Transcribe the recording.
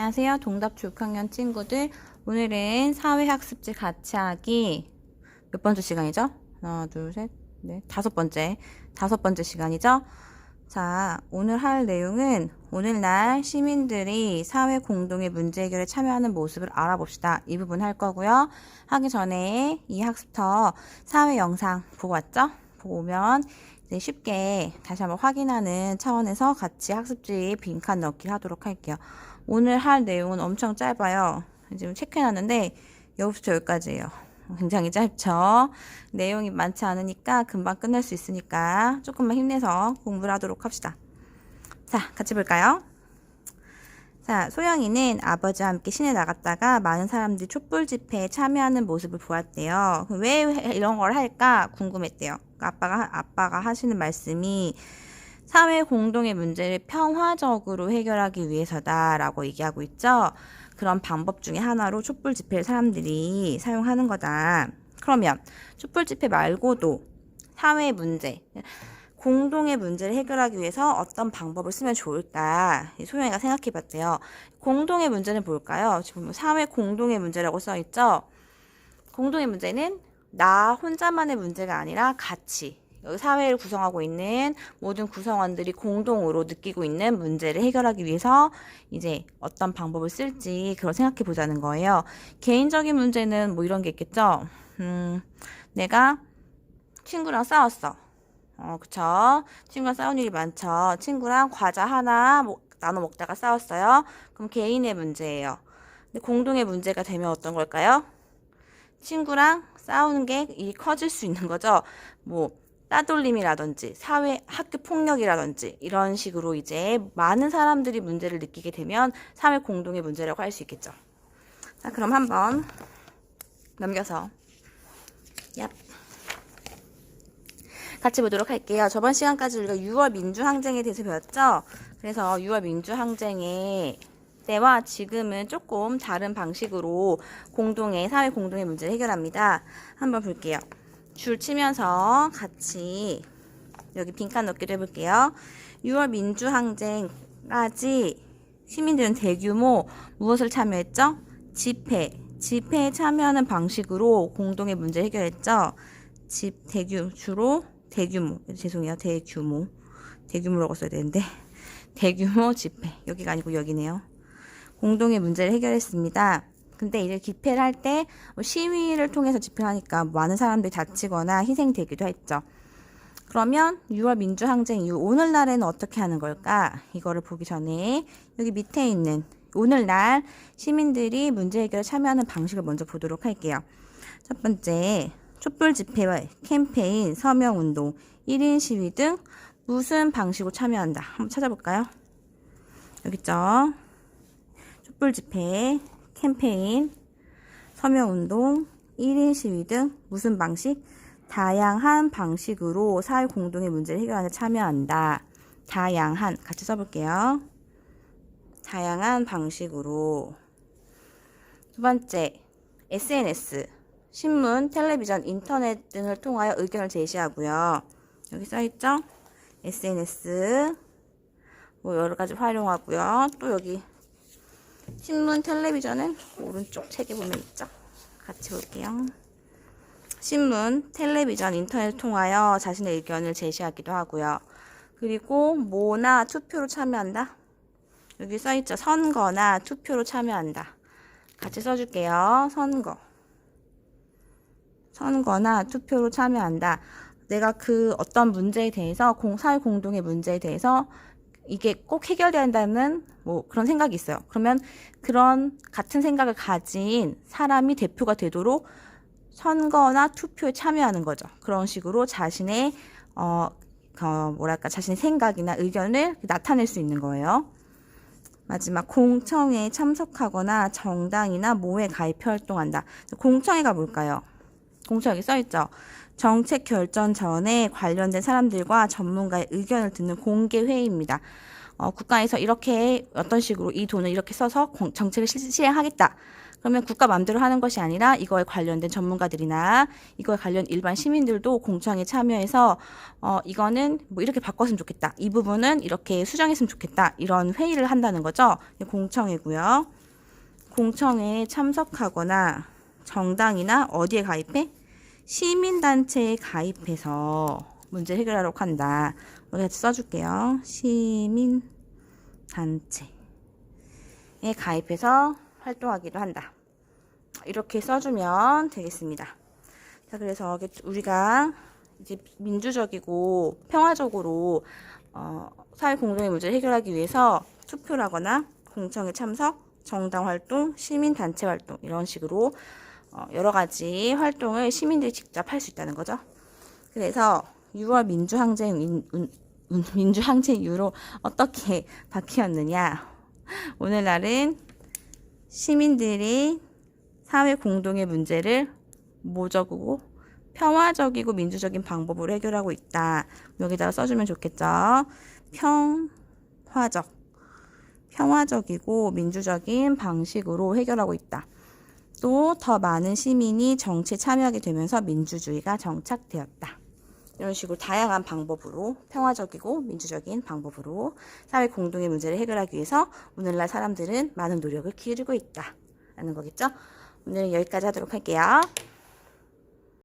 안녕하세요. 동답초 6학년 친구들. 오늘은 사회학습지 같이 하기 몇 번째 시간이죠? 하나, 둘, 셋, 넷, 다섯 번째 시간이죠? 자, 오늘 할 내용은 오늘날 시민들이 사회 공동의 문제 해결에 참여하는 모습을 알아봅시다. 이 부분 할 거고요. 하기 전에 이 학습터 사회 영상 보고 왔죠? 보고 오면 이제 쉽게 다시 한번 확인하는 차원에서 같이 학습지에 빈칸 넣기 하도록 할게요. 오늘 할 내용은 엄청 짧아요. 지금 체크해놨는데 여기부터 여기까지예요. 굉장히 짧죠. 내용이 많지 않으니까 금방 끝낼 수 있으니까 조금만 힘내서 공부를 하도록 합시다. 자, 같이 볼까요? 자, 소영이는 아버지와 함께 시내 나갔다가 많은 사람들이 촛불 집회에 참여하는 모습을 보았대요. 왜 이런 걸 할까 궁금했대요. 아빠가 하시는 말씀이 사회 공동의 문제를 평화적으로 해결하기 위해서다라고 얘기하고 있죠. 그런 방법 중에 하나로 촛불 집회를 사람들이 사용하는 거다. 그러면 촛불 집회 말고도 사회 문제, 공동의 문제를 해결하기 위해서 어떤 방법을 쓰면 좋을까? 소영이가 생각해 봤대요. 공동의 문제는 뭘까요? 지금 사회 공동의 문제라고 써 있죠. 공동의 문제는 나 혼자만의 문제가 아니라 같이 여기 사회를 구성하고 있는 모든 구성원들이 공동으로 느끼고 있는 문제를 해결하기 위해서 이제 어떤 방법을 쓸지 그걸 생각해 보자는 거예요. 개인적인 문제는 뭐 이런 게 있겠죠. 내가 친구랑 싸웠어. 그쵸. 친구랑 싸운 일이 많죠. 친구랑 과자 하나 나눠 먹다가 싸웠어요. 그럼 개인의 문제예요. 근데 공동의 문제가 되면 어떤 걸까요? 친구랑 싸우는 게 일이 커질 수 있는 거죠. 뭐 따돌림이라든지 학교 폭력이라든지 이런 식으로 이제 많은 사람들이 문제를 느끼게 되면 사회 공동의 문제라고 할 수 있겠죠. 자, 그럼 한번 넘겨서 같이 보도록 할게요. 저번 시간까지 우리가 6월 민주항쟁에 대해서 배웠죠. 그래서 6월 민주항쟁의 때와 지금은 조금 다른 방식으로 사회 공동의 문제를 해결합니다. 한번 볼게요. 줄 치면서 같이 여기 빈칸 넣기도 해볼게요. 6월 민주항쟁까지 시민들은 대규모 무엇을 참여했죠? 집회에 참여하는 방식으로 공동의 문제를 해결했죠. 대규모라고 써야 되는데 대규모 집회, 여기가 아니고 여기네요. 공동의 문제를 해결했습니다. 근데 이제 집회를 할 때 시위를 통해서 집회를 하니까 많은 사람들이 다치거나 희생되기도 했죠. 그러면 6월 민주항쟁 이후 오늘날에는 어떻게 하는 걸까? 이거를 보기 전에 여기 밑에 있는 오늘날 시민들이 문제 해결에 참여하는 방식을 먼저 보도록 할게요. 첫 번째, 촛불 집회와 캠페인, 서명운동, 1인 시위 등 무슨 방식으로 참여한다. 한번 찾아볼까요? 여기 있죠. 촛불 집회, 캠페인, 서명운동, 1인 시위 등 무슨 방식? 다양한 방식으로 사회 공동의 문제를 해결하는 데 참여한다. 다양한, 같이 써볼게요. 다양한 방식으로. 두 번째, SNS, 신문, 텔레비전, 인터넷 등을 통하여 의견을 제시하고요. 여기 써있죠? SNS, 뭐 여러 가지 활용하고요. 또 여기 신문, 텔레비전은 오른쪽 책에 보면 있죠. 같이 볼게요. 신문, 텔레비전, 인터넷을 통하여 자신의 의견을 제시하기도 하고요. 그리고 뭐나 투표로 참여한다. 여기 써있죠. 선거나 투표로 참여한다. 같이 써줄게요. 선거나 투표로 참여한다. 내가 그 어떤 문제에 대해서 사회 공동의 문제에 대해서 이게 꼭 해결돼야 한다는 뭐 그런 생각이 있어요. 그러면 그런 같은 생각을 가진 사람이 대표가 되도록 선거나 투표에 참여하는 거죠. 그런 식으로 자신의 자신의 생각이나 의견을 나타낼 수 있는 거예요. 마지막, 공청회에 참석하거나 정당이나 모에 가입 활동한다. 공청회가 뭘까요? 공청회 여기 써있죠. 정책 결정 전에 관련된 사람들과 전문가의 의견을 듣는 공개 회의입니다. 국가에서 이렇게 어떤 식으로 이 돈을 이렇게 써서 정책을 시행하겠다. 그러면 국가 맘대로 하는 것이 아니라 이거에 관련된 전문가들이나 이거에 관련 일반 시민들도 공청에 참여해서 이거는 뭐 이렇게 바꿨으면 좋겠다. 이 부분은 이렇게 수정했으면 좋겠다. 이런 회의를 한다는 거죠. 공청회고요. 공청회에 참석하거나 정당이나 어디에 가입해? 시민단체에 가입해서 문제 해결하려고 한다. 여기 같이 써줄게요. 시민단체에 가입해서 활동하기로 한다. 이렇게 써주면 되겠습니다. 자, 그래서 우리가 이제 민주적이고 평화적으로 사회 공동의 문제를 해결하기 위해서 투표를 하거나 공청회 참석, 정당 활동, 시민단체 활동 이런 식으로 여러 가지 활동을 시민들이 직접 할 수 있다는 거죠. 그래서 6월 민주항쟁 이후로 어떻게 바뀌었느냐. 오늘날은 시민들이 사회 공동의 문제를 모적이고 평화적이고 민주적인 방법으로 해결하고 있다. 여기다가 써주면 좋겠죠. 평화적이고 민주적인 방식으로 해결하고 있다. 또 더 많은 시민이 정치에 참여하게 되면서 민주주의가 정착되었다. 이런 식으로 다양한 방법으로 평화적이고 민주적인 방법으로 사회 공동의 문제를 해결하기 위해서 오늘날 사람들은 많은 노력을 기울이고 있다 라는 거겠죠. 오늘은 여기까지 하도록 할게요.